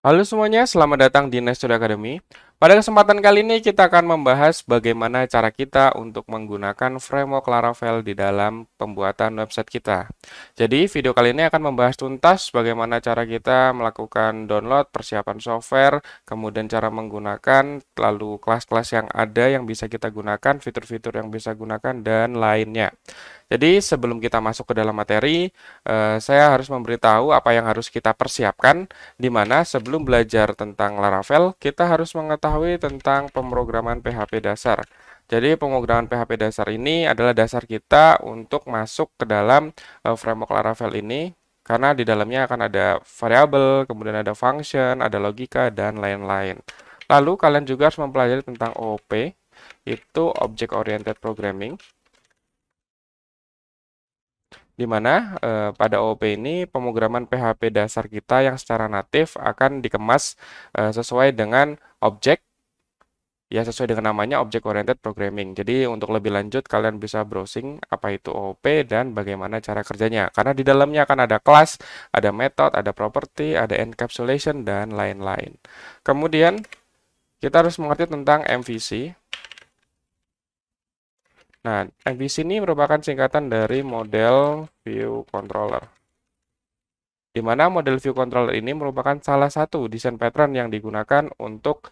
Halo semuanya, selamat datang di Nestor Academy. Pada kesempatan kali ini kita akan membahas bagaimana cara kita untuk menggunakan framework Laravel di dalam pembuatan website kita. Jadi video kali ini akan membahas tuntas bagaimana cara kita melakukan download, persiapan software, kemudian cara menggunakan, lalu kelas-kelas yang ada yang bisa kita gunakan, fitur-fitur yang bisa gunakan, dan lainnya. Jadi sebelum kita masuk ke dalam materi, saya harus memberitahu apa yang harus kita persiapkan, di mana sebelum belajar tentang Laravel, kita harus mengetahui tentang pemrograman PHP dasar. Jadi pemrograman PHP dasar ini adalah dasar kita untuk masuk ke dalam framework Laravel ini, karena di dalamnya akan ada variabel, kemudian ada function, ada logika, dan lain-lain. Lalu kalian juga harus mempelajari tentang OOP, itu Object Oriented Programming, di mana pada OOP ini pemrograman PHP dasar kita yang secara natif akan dikemas sesuai dengan objek, ya sesuai dengan namanya Object Oriented Programming. Jadi untuk lebih lanjut kalian bisa browsing apa itu OOP dan bagaimana cara kerjanya. Karena di dalamnya akan ada kelas, ada method, ada property, ada encapsulation, dan lain-lain. Kemudian kita harus mengerti tentang MVC. Nah, MVC ini merupakan singkatan dari model view controller. Di mana model view controller ini merupakan salah satu desain pattern yang digunakan untuk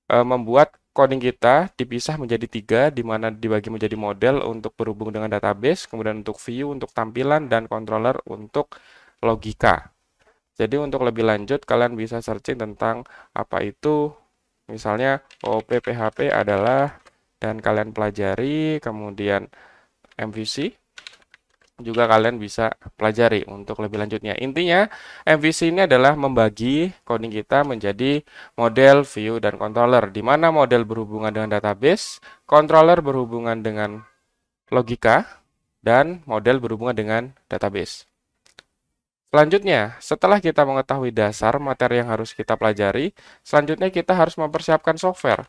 membuat coding kita dipisah menjadi tiga, di mana dibagi menjadi model untuk berhubung dengan database, kemudian untuk view untuk tampilan, dan controller untuk logika. Jadi untuk lebih lanjut, kalian bisa searching tentang apa itu, misalnya OOP PHP adalah, dan kalian pelajari, kemudian MVC juga kalian bisa pelajari untuk lebih lanjutnya. Intinya, MVC ini adalah membagi coding kita menjadi model, view, dan controller, di mana model berhubungan dengan database, controller berhubungan dengan logika, dan model berhubungan dengan database. Selanjutnya, setelah kita mengetahui dasar materi yang harus kita pelajari, selanjutnya kita harus mempersiapkan software.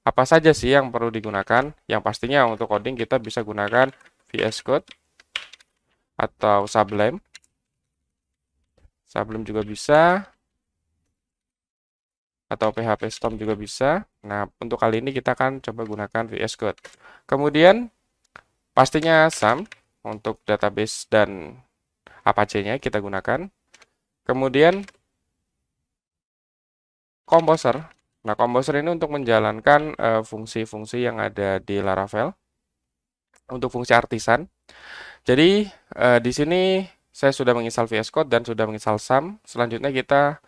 Apa saja sih yang perlu digunakan? Yang pastinya untuk coding kita bisa gunakan VS Code atau Sublime. Sublime juga bisa, atau PHP Storm juga bisa. Nah, untuk kali ini kita akan coba gunakan VS Code. Kemudian, pastinya SAM untuk database dan Apache-nya kita gunakan. Kemudian, Composer. Nah, Composer ini untuk menjalankan fungsi-fungsi yang ada di Laravel. Untuk fungsi artisan. Jadi, di sini saya sudah menginstal VS Code dan sudah menginstal SAM. Selanjutnya kita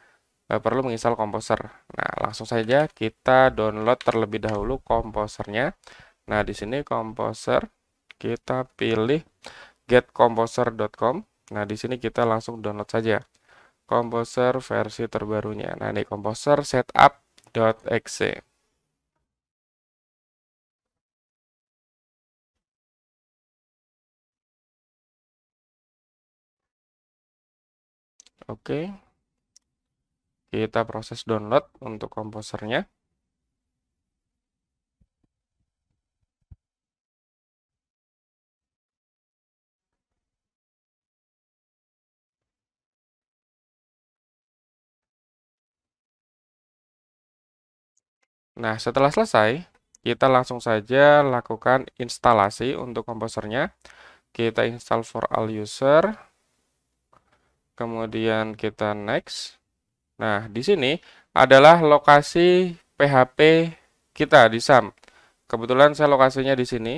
perlu menginstal Composer. Nah, langsung saja kita download terlebih dahulu Composernya. Nah, di sini Composer, kita pilih getcomposer.com. Nah, di sini kita langsung download saja Composer versi terbarunya. Nah, ini Composer setup.exe. Oke, kita proses download untuk komposernya. Nah, setelah selesai, kita langsung saja lakukan instalasi untuk komposernya. Kita install for all user, kemudian kita next. Nah, di sini adalah lokasi PHP kita di SAM. Kebetulan saya lokasinya di sini.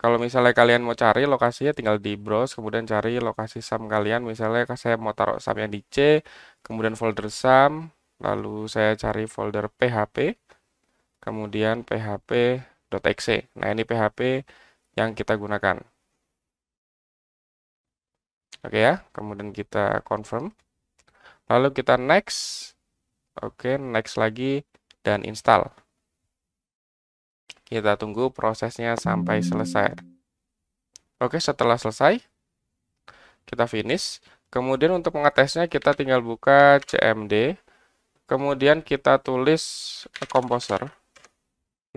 Kalau misalnya kalian mau cari lokasinya, tinggal di browse, kemudian cari lokasi SAM kalian. Misalnya saya mau taruh SAM-nya di C, kemudian folder SAM, lalu saya cari folder PHP, kemudian php.exe. Nah, ini PHP yang kita gunakan. Oke ya, kemudian kita confirm. Lalu kita next. Oke, next lagi dan install. Kita tunggu prosesnya sampai selesai. Oke, setelah selesai, kita finish. Kemudian untuk mengetesnya kita tinggal buka CMD. Kemudian kita tulis Composer.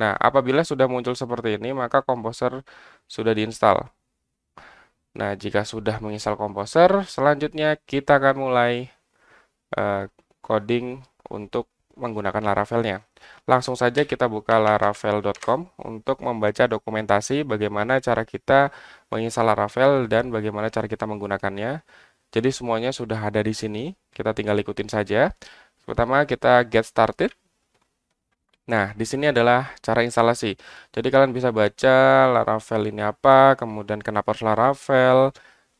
Nah, apabila sudah muncul seperti ini, maka Composer sudah diinstal. Nah, jika sudah menginstal Composer, selanjutnya kita akan mulai coding untuk menggunakan Laravel-nya. Langsung saja kita buka laravel.com untuk membaca dokumentasi bagaimana cara kita menginstal Laravel dan bagaimana cara kita menggunakannya. Jadi semuanya sudah ada di sini, kita tinggal ikutin saja. Pertama kita get started. Nah, di sini adalah cara instalasi. Jadi kalian bisa baca Laravel ini apa, kemudian kenapa harus Laravel,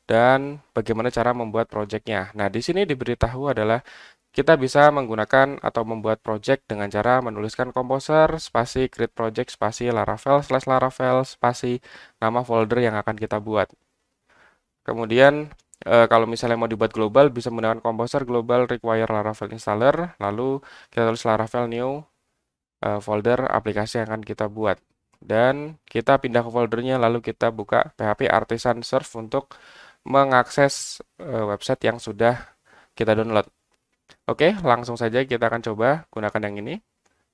dan bagaimana cara membuat projectnya. Nah, di sini diberitahu adalah kita bisa menggunakan atau membuat project dengan cara menuliskan composer, spasi, create project, spasi, Laravel, slash Laravel, spasi, nama folder yang akan kita buat. Kemudian, kalau misalnya mau dibuat global, bisa menggunakan composer global require Laravel installer, lalu kita tulis Laravel new folder aplikasi yang akan kita buat. Dan kita pindah ke foldernya, lalu kita buka PHP Artisan Serve untuk mengakses website yang sudah kita download. Oke, langsung saja kita akan coba gunakan yang ini.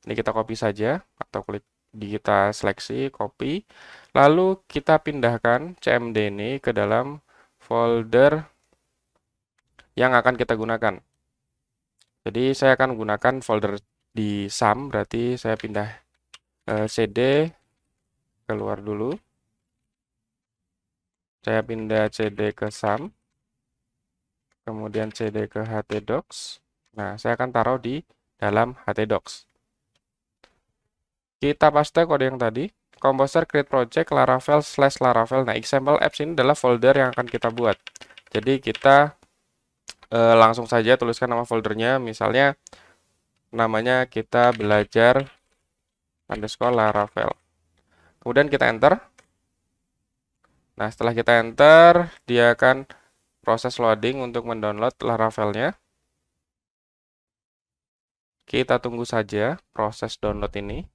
Ini kita copy saja, atau klik kita seleksi, copy. Lalu kita pindahkan CMD ini ke dalam folder yang akan kita gunakan. Jadi saya akan gunakan folder di SAM, berarti saya pindah CD, keluar dulu. Saya pindah CD ke SAM, kemudian CD ke htdocs. Nah, saya akan taruh di dalam htdocs. Kita paste kode yang tadi, composer create project laravel slash laravel. Nah, example apps ini adalah folder yang akan kita buat. Jadi kita langsung saja tuliskan nama foldernya, misalnya namanya kita belajar underscore laravel. Kemudian kita enter. Nah, setelah kita enter, dia akan proses loading untuk mendownload Laravel-nya. Kita tunggu saja proses download ini.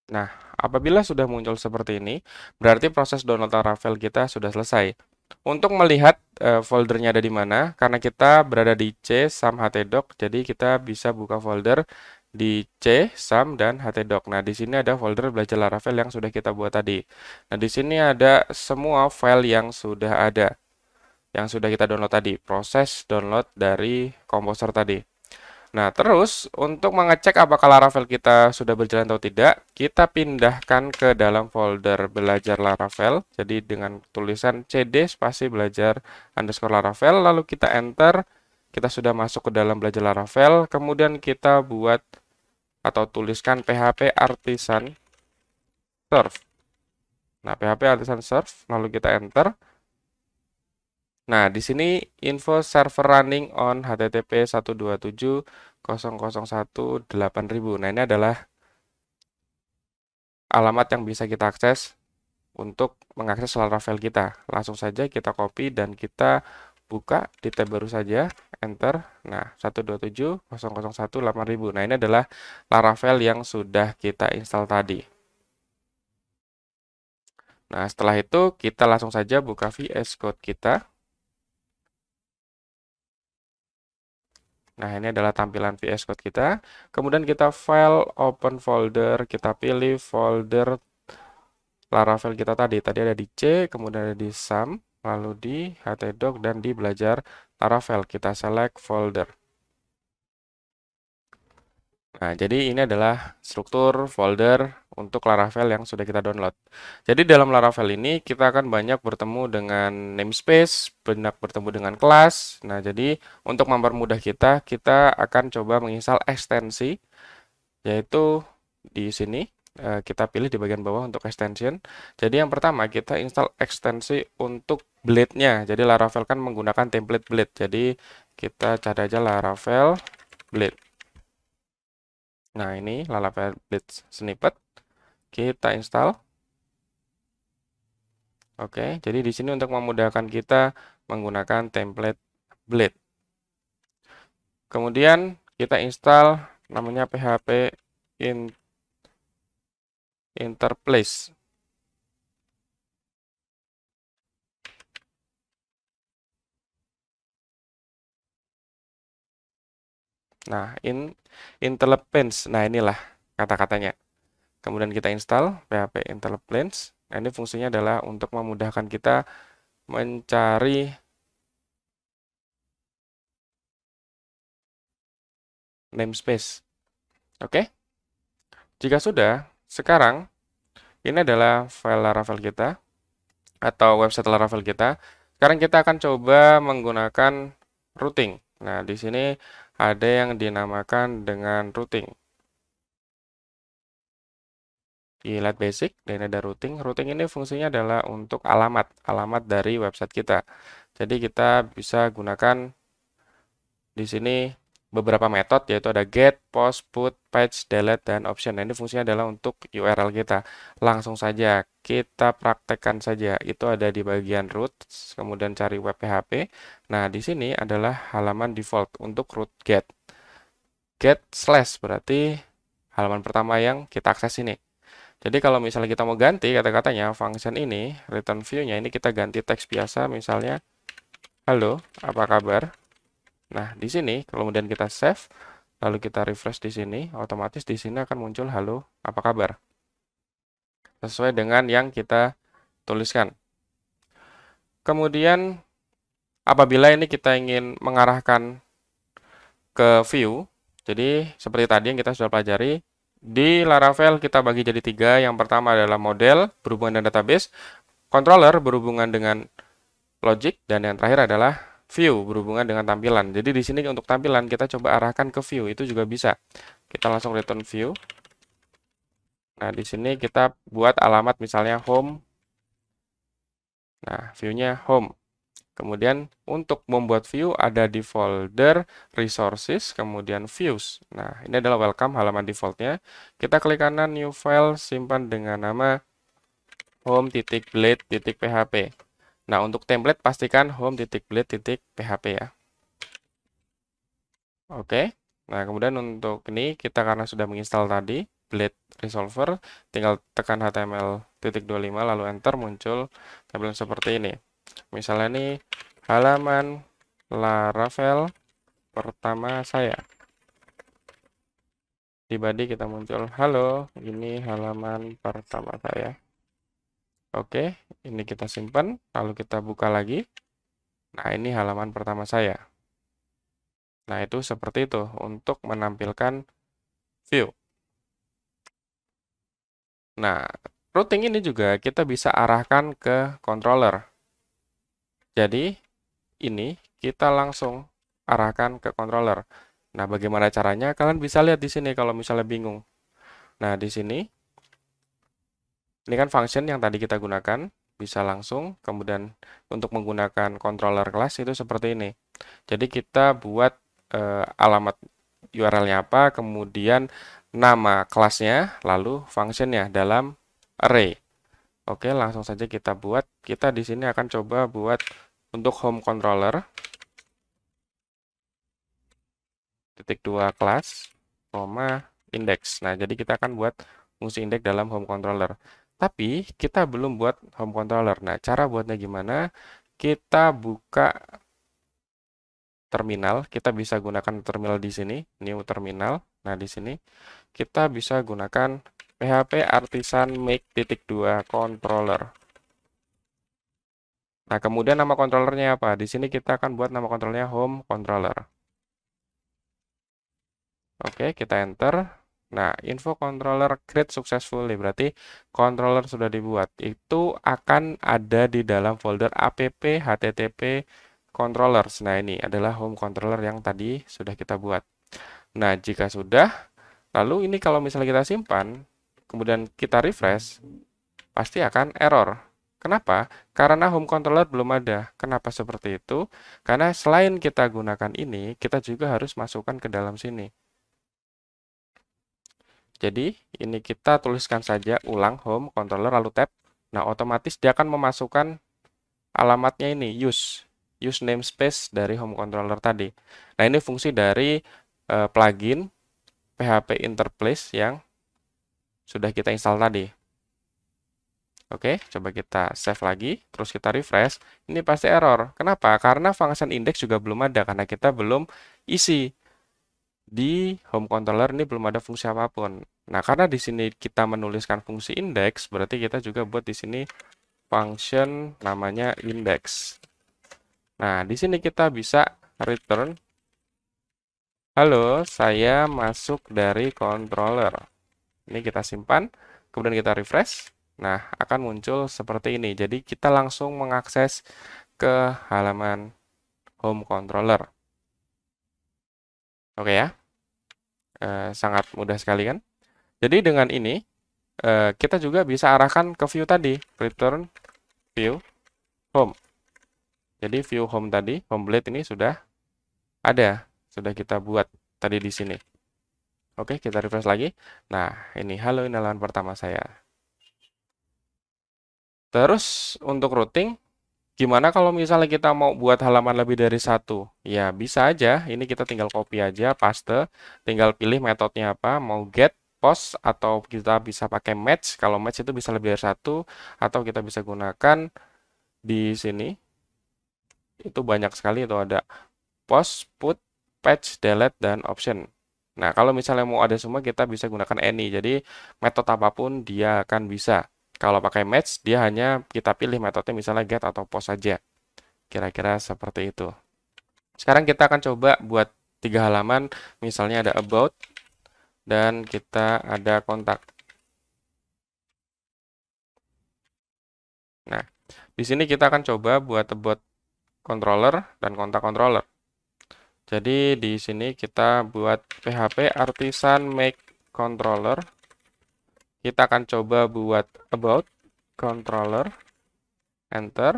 Nah, apabila sudah muncul seperti ini, berarti proses download Laravel kita sudah selesai. Untuk melihat foldernya ada di mana, karena kita berada di C, SAM, htdoc, jadi kita bisa buka folder di C, SAM, dan htdoc. Nah, di sini ada folder belajar Laravel yang sudah kita buat tadi. Nah, di sini ada semua file yang sudah ada, yang sudah kita download tadi, proses download dari Composer tadi. Nah, terus untuk mengecek apakah Laravel kita sudah berjalan atau tidak, kita pindahkan ke dalam folder belajar Laravel. Jadi dengan tulisan cd spasi belajar underscore Laravel, lalu kita enter, kita sudah masuk ke dalam belajar Laravel, kemudian kita buat atau tuliskan PHP Artisan Serve. Nah, PHP Artisan Serve, lalu kita enter. Nah, di sini info server running on HTTP 127.001.8000. Nah, ini adalah alamat yang bisa kita akses untuk mengakses Laravel kita. Langsung saja kita copy dan kita buka di tab baru saja, enter. Nah, 127.001.8000. Nah, ini adalah Laravel yang sudah kita install tadi. Nah, setelah itu kita langsung saja buka VS Code kita. Nah, ini adalah tampilan VS Code kita. Kemudian kita file, open folder, kita pilih folder Laravel kita tadi. Tadi ada di C, kemudian ada di SAM, lalu di htdoc, dan di belajar Laravel. Kita select folder. Nah, jadi ini adalah struktur folder untuk Laravel yang sudah kita download. Jadi dalam Laravel ini kita akan banyak bertemu dengan namespace, banyak bertemu dengan kelas. Nah, jadi untuk mempermudah kita akan coba menginstal ekstensi, yaitu di sini kita pilih di bagian bawah untuk extension. Jadi yang pertama kita install ekstensi untuk blade-nya. Jadi Laravel kan menggunakan template blade. Jadi kita cari aja Laravel blade. Nah, ini Laravel blade snippet. Kita install. Oke, jadi di sini untuk memudahkan kita menggunakan template blade. Kemudian kita install namanya PHP interplace. Nah, interplace. Nah, inilah kata-katanya. Kemudian kita install PHP interplace. Nah, ini fungsinya adalah untuk memudahkan kita mencari namespace. Oke? Jika sudah, sekarang ini adalah file Laravel kita atau website Laravel kita. Sekarang kita akan coba menggunakan routing. Nah, di sini ada yang dinamakan dengan routing. Lihat basic, dan ada routing. Routing ini fungsinya adalah untuk alamat dari website kita. Jadi kita bisa gunakan di sini beberapa metode, yaitu ada get, post, put, patch, delete, dan option. Nah, ini fungsinya adalah untuk URL kita. Langsung saja kita praktekkan saja. Itu ada di bagian root, kemudian cari web PHP. Nah, di sini adalah halaman default untuk root get. Get slash berarti halaman pertama yang kita akses ini. Jadi kalau misalnya kita mau ganti kata-katanya, function ini, return view-nya ini kita ganti teks biasa, misalnya, halo, apa kabar? Nah, di sini kemudian kita save, lalu kita refresh di sini, otomatis di sini akan muncul halo, apa kabar? Sesuai dengan yang kita tuliskan. Kemudian apabila ini kita ingin mengarahkan ke view, jadi seperti tadi yang kita sudah pelajari, di Laravel kita bagi jadi 3. Yang pertama adalah model berhubungan dengan database, controller berhubungan dengan logic, dan yang terakhir adalah view berhubungan dengan tampilan. Jadi di sini untuk tampilan kita coba arahkan ke view, itu juga bisa. Kita langsung return view. Nah, di sini kita buat alamat misalnya home. Nah, view-nya home. Kemudian untuk membuat view ada di folder resources, kemudian views. Nah, ini adalah welcome halaman defaultnya. Kita klik kanan new file, simpan dengan nama home.blade.php. Nah, untuk template pastikan home.blade.php ya. Oke. Nah, kemudian untuk ini kita karena sudah menginstal tadi Blade Resolver, tinggal tekan HTML.25 lalu enter, muncul tampilan seperti ini. Misalnya ini halaman Laravel pertama saya. Di body kita muncul, halo, ini halaman pertama saya. Oke, ini kita simpan, lalu kita buka lagi. Nah, ini halaman pertama saya. Nah, itu seperti itu untuk menampilkan view. Nah, routing ini juga kita bisa arahkan ke controller. Jadi, ini kita langsung arahkan ke controller. Nah, bagaimana caranya? Kalian bisa lihat di sini kalau misalnya bingung. Nah, di sini ini kan function yang tadi kita gunakan, bisa langsung. Kemudian untuk menggunakan controller kelas itu seperti ini. Jadi kita buat alamat URL-nya apa, kemudian nama kelasnya, lalu functionnya dalam array. Oke, langsung saja kita buat. Kita di sini akan coba buat untuk home controller. -2 kelas, index. Nah, jadi kita akan buat fungsi index dalam home controller. Tapi kita belum buat home controller. Nah, cara buatnya gimana? Kita buka terminal. Kita bisa gunakan terminal di sini, new terminal. Nah, di sini kita bisa gunakan PHP artisan make-2 controller. Nah, kemudian nama controllernya apa? Di sini kita akan buat nama controllernya home controller. Oke, kita enter. Nah, info controller create successfully, berarti controller sudah dibuat. Itu akan ada di dalam folder app http controllers. Nah, ini adalah home controller yang tadi sudah kita buat. Nah, jika sudah, lalu ini kalau misalnya kita simpan, kemudian kita refresh, pasti akan error. Kenapa? Karena home controller belum ada. Kenapa seperti itu? Karena selain kita gunakan ini, kita juga harus masukkan ke dalam sini. Jadi, ini kita tuliskan saja ulang home controller lalu tab. Nah, otomatis dia akan memasukkan alamatnya ini use namespace dari home controller tadi. Nah, ini fungsi dari plugin PHP interplace yang sudah kita install tadi. Oke, coba kita save lagi, terus kita refresh. Ini pasti error. Kenapa? Karena function index juga belum ada, karena kita belum isi. Di home controller ini belum ada fungsi apapun. Nah, karena di sini kita menuliskan fungsi index, berarti kita juga buat di sini function namanya index. Nah, di sini kita bisa return, halo, saya masuk dari controller. Ini kita simpan, kemudian kita refresh. Nah, akan muncul seperti ini. Jadi, kita langsung mengakses ke halaman home controller. Oke ya, sangat mudah sekali kan? Jadi, dengan ini, kita juga bisa arahkan ke view tadi, return view home. Jadi, view home tadi, home blade ini sudah ada, sudah kita buat tadi di sini. Oke, kita refresh lagi. Nah, ini halo, ini halaman pertama saya. Terus untuk routing, gimana kalau misalnya kita mau buat halaman lebih dari satu? Ya bisa aja, ini kita tinggal copy aja, paste, tinggal pilih metodenya apa, mau get, post, atau kita bisa pakai match. Kalau match itu bisa lebih dari satu, atau kita bisa gunakan di sini. Itu banyak sekali, itu ada post, put, patch, delete, dan option. Nah, kalau misalnya mau ada semua, kita bisa gunakan any. Jadi, metode apapun dia akan bisa. Kalau pakai match, dia hanya kita pilih metodenya misalnya get atau post saja. Kira-kira seperti itu. Sekarang kita akan coba buat 3 halaman. Misalnya ada about, dan kita ada kontak. Nah, di sini kita akan coba buat about controller dan kontak controller. Jadi di sini kita buat PHP artisan make controller. Kita akan coba buat about controller, enter.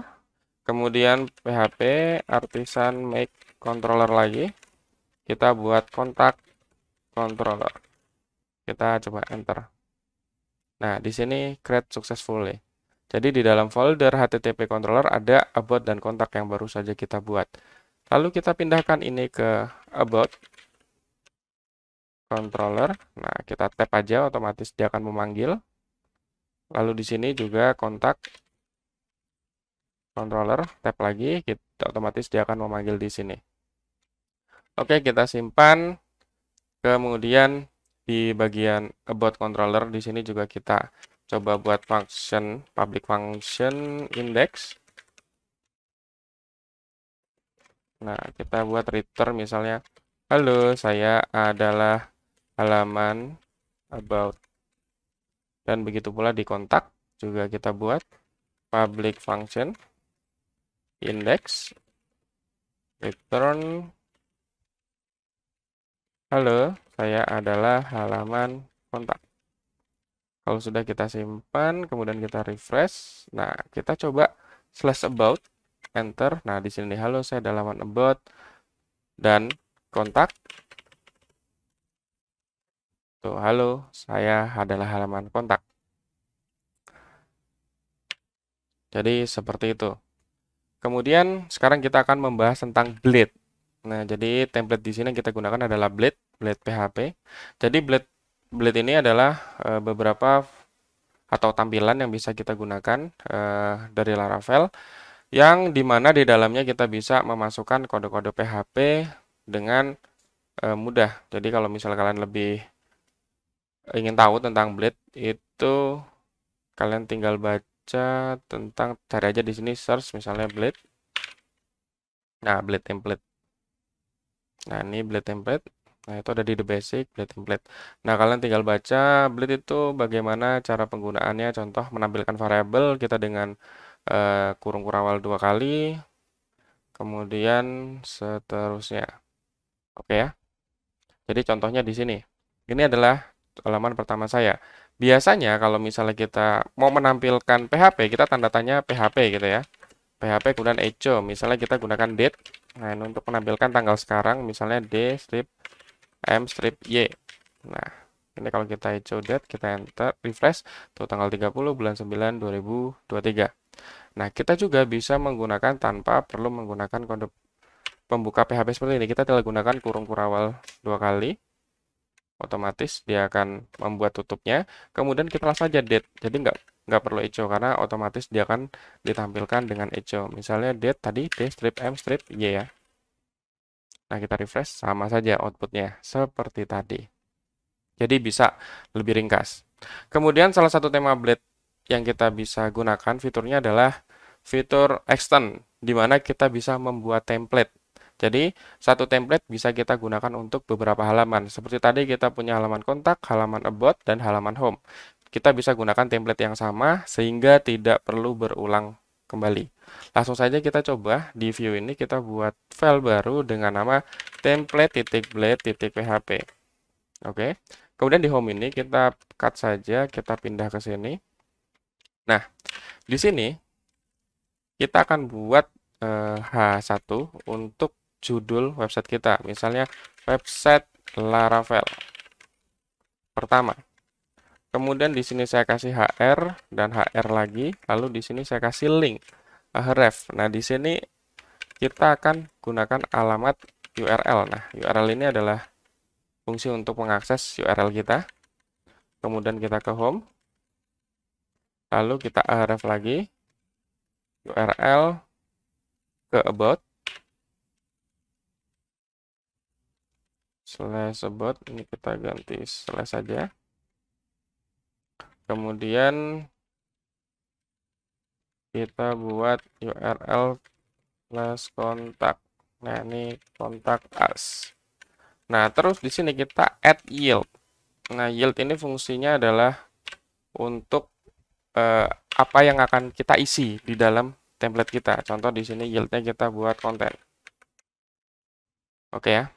Kemudian PHP artisan make controller lagi. Kita buat kontak controller. Kita coba enter. Nah, di sini create successfully. Jadi di dalam folder HTTP controller ada about dan kontak yang baru saja kita buat. Lalu kita pindahkan ini ke about controller. Nah, kita tap aja, otomatis dia akan memanggil. Lalu di sini juga kontak controller, tap lagi, kita otomatis dia akan memanggil di sini. Oke, kita simpan. Kemudian di bagian about controller di sini juga kita coba buat function public function index. Nah, kita buat return misalnya, halo, saya adalah halaman about. Dan begitu pula di kontak juga kita buat public function index return, halo, saya adalah halaman kontak. Kalau sudah kita simpan, kemudian kita refresh. Nah, kita coba slash about, enter. Nah, di sini halo, saya adalah halaman about dan kontak. Tuh, halo, saya adalah halaman kontak. Jadi seperti itu. Kemudian sekarang kita akan membahas tentang blade. Nah, jadi template di sini yang kita gunakan adalah blade PHP. Jadi blade ini adalah beberapa atau tampilan yang bisa kita gunakan dari Laravel, yang dimana di dalamnya kita bisa memasukkan kode-kode PHP dengan mudah. Jadi kalau misalnya kalian lebih ingin tahu tentang blade, itu kalian tinggal baca tentang, cari aja di sini search misalnya blade. Nah, blade template. Nah, ini blade template. Nah, itu ada di the basic blade template. Nah, kalian tinggal baca blade itu bagaimana cara penggunaannya. Contoh menampilkan variabel kita dengan kurung kurawal 2 kali. Kemudian seterusnya. Oke ya. Jadi contohnya di sini. Ini adalah halaman pertama saya. Biasanya kalau misalnya kita mau menampilkan PHP, kita tanda tanya PHP gitu ya. PHP kemudian echo, misalnya kita gunakan date. Nah, ini untuk menampilkan tanggal sekarang, misalnya D strip M strip Y. Nah, ini kalau kita echo date, kita enter, refresh, tuh tanggal 30 bulan 9 2023. Nah, kita juga bisa menggunakan tanpa perlu menggunakan kode pembuka PHP seperti ini. Kita tinggal gunakan kurung kurawal 2 kali. otomatis dia akan membuat tutupnya. Kemudian kita langsung saja date. Jadi nggak perlu echo karena otomatis dia akan ditampilkan dengan echo. Misalnya date tadi d strip m strip y ya. Nah, kita refresh sama saja outputnya seperti tadi. Jadi bisa lebih ringkas. Kemudian salah satu tema Blade yang kita bisa gunakan fiturnya adalah fitur extend, di mana kita bisa membuat template. Jadi, satu template bisa kita gunakan untuk beberapa halaman. Seperti tadi kita punya halaman kontak, halaman about, dan halaman home. Kita bisa gunakan template yang sama sehingga tidak perlu berulang kembali. Langsung saja kita coba di view ini kita buat file baru dengan nama template.blade.php. Oke. Kemudian di home ini kita cut saja, kita pindah ke sini. Nah, di sini kita akan buat H1 untuk judul website kita. Misalnya website Laravel pertama. Kemudian di sini saya kasih HR dan HR lagi, lalu di sini saya kasih link href. Nah, di sini kita akan gunakan alamat URL. Nah, URL ini adalah fungsi untuk mengakses URL kita. Kemudian kita ke home. Lalu kita href lagi URL ke about /about, ini kita ganti slash saja. Kemudian kita buat URL /kontak. Nah, ini kontak us. Nah, terus di sini kita add yield. Nah, yield ini fungsinya adalah untuk apa yang akan kita isi di dalam template kita. Contoh di sini yieldnya kita buat konten. Oke ya.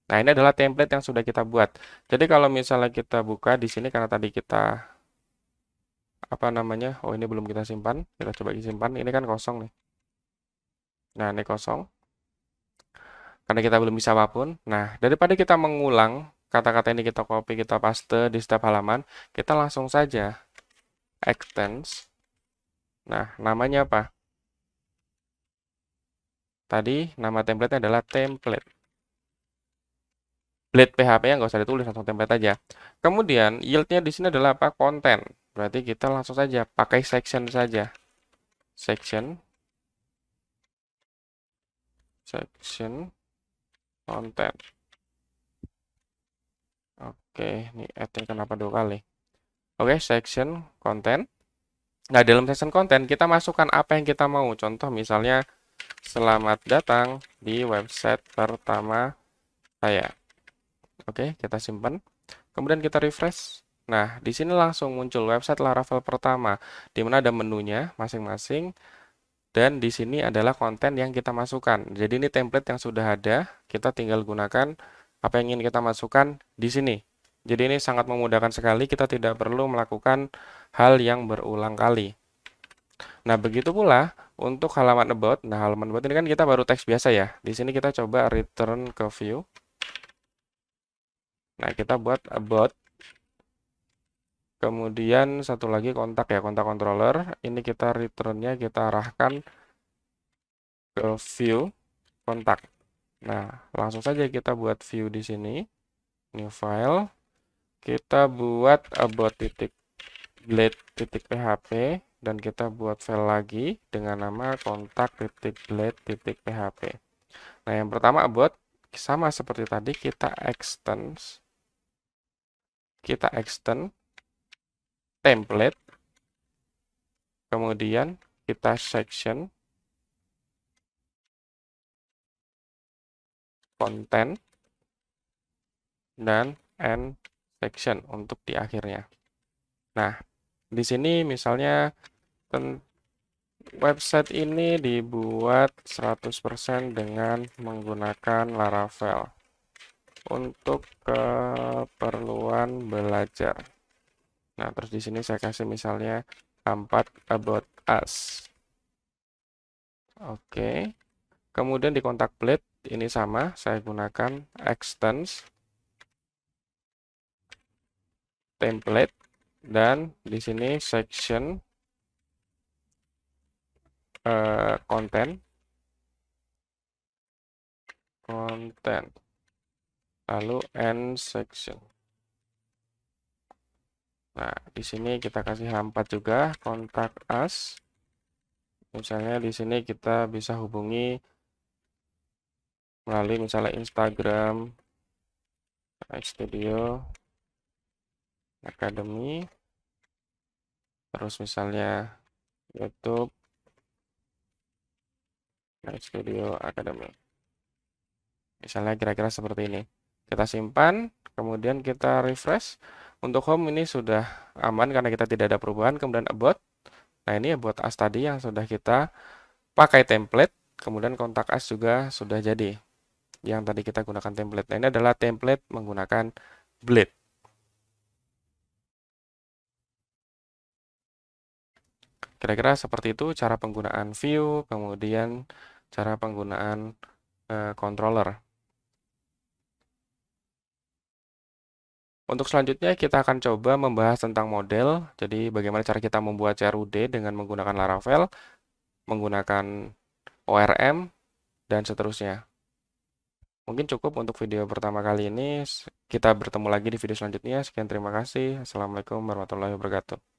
Nah, ini adalah template yang sudah kita buat. Jadi kalau misalnya kita buka di sini karena tadi kita apa namanya? Oh, ini belum kita simpan. Kita coba simpan. Ini kan kosong nih. Nah, ini kosong. Karena kita belum bisa apapun. Nah, daripada kita mengulang kata-kata ini kita copy, kita paste di setiap halaman, kita langsung saja extends. Nah, namanya apa? Tadi nama template adalah template. Blade PHP yang nggak usah ditulis, langsung template aja. Kemudian yieldnya di sini adalah apa? Konten. Berarti kita langsung saja pakai section saja. Section konten. Oke, ini add-nya kenapa 2 kali? Oke, section konten. Nah, dalam section konten kita masukkan apa yang kita mau. Contoh misalnya selamat datang di website pertama saya. Oke, kita simpan. Kemudian kita refresh. Nah, di sini langsung muncul website Laravel pertama, di mana ada menunya masing-masing, dan di sini adalah konten yang kita masukkan. Jadi ini template yang sudah ada, kita tinggal gunakan apa yang ingin kita masukkan di sini. Jadi ini sangat memudahkan sekali, kita tidak perlu melakukan hal yang berulang kali. Nah, begitu pula untuk halaman about. Nah, halaman about ini kan kita baru teks biasa ya. Di sini kita coba return ke view. Nah, kita buat about. Kemudian satu lagi kontak ya, kontak controller. Ini kita returnnya kita arahkan ke view kontak. Nah, langsung saja kita buat view di sini. New file. Kita buat about.blade.php dan kita buat file lagi dengan nama kontak.blade.php. Nah, yang pertama about sama seperti tadi kita extend template, kemudian kita section konten dan end section untuk di akhirnya. Nah, di sini misalnya website ini dibuat 100% dengan menggunakan Laravel untuk keperluan belajar. Nah, terus di sini saya kasih misalnya 4 about us. Oke. Kemudian di kontak Blade ini sama, saya gunakan extends template dan di sini section konten lalu end section. Nah, di sini kita kasih H4 juga, kontak us. Misalnya di sini kita bisa hubungi melalui misalnya Instagram, Studio Academy, terus misalnya YouTube, Studio Academy. Misalnya kira-kira seperti ini. Kita simpan, kemudian kita refresh. Untuk home ini sudah aman karena kita tidak ada perubahan. Kemudian about. Nah, ini about us tadi yang sudah kita pakai template. Kemudian kontak us juga sudah jadi. Yang tadi kita gunakan template. Nah, ini adalah template menggunakan Blade. Kira-kira seperti itu cara penggunaan view, kemudian cara penggunaan controller. Untuk selanjutnya kita akan coba membahas tentang model. Jadi bagaimana cara kita membuat CRUD dengan menggunakan Laravel, menggunakan ORM, dan seterusnya. Mungkin cukup untuk video pertama kali ini. Kita bertemu lagi di video selanjutnya. Sekian terima kasih. Assalamualaikum warahmatullahi wabarakatuh.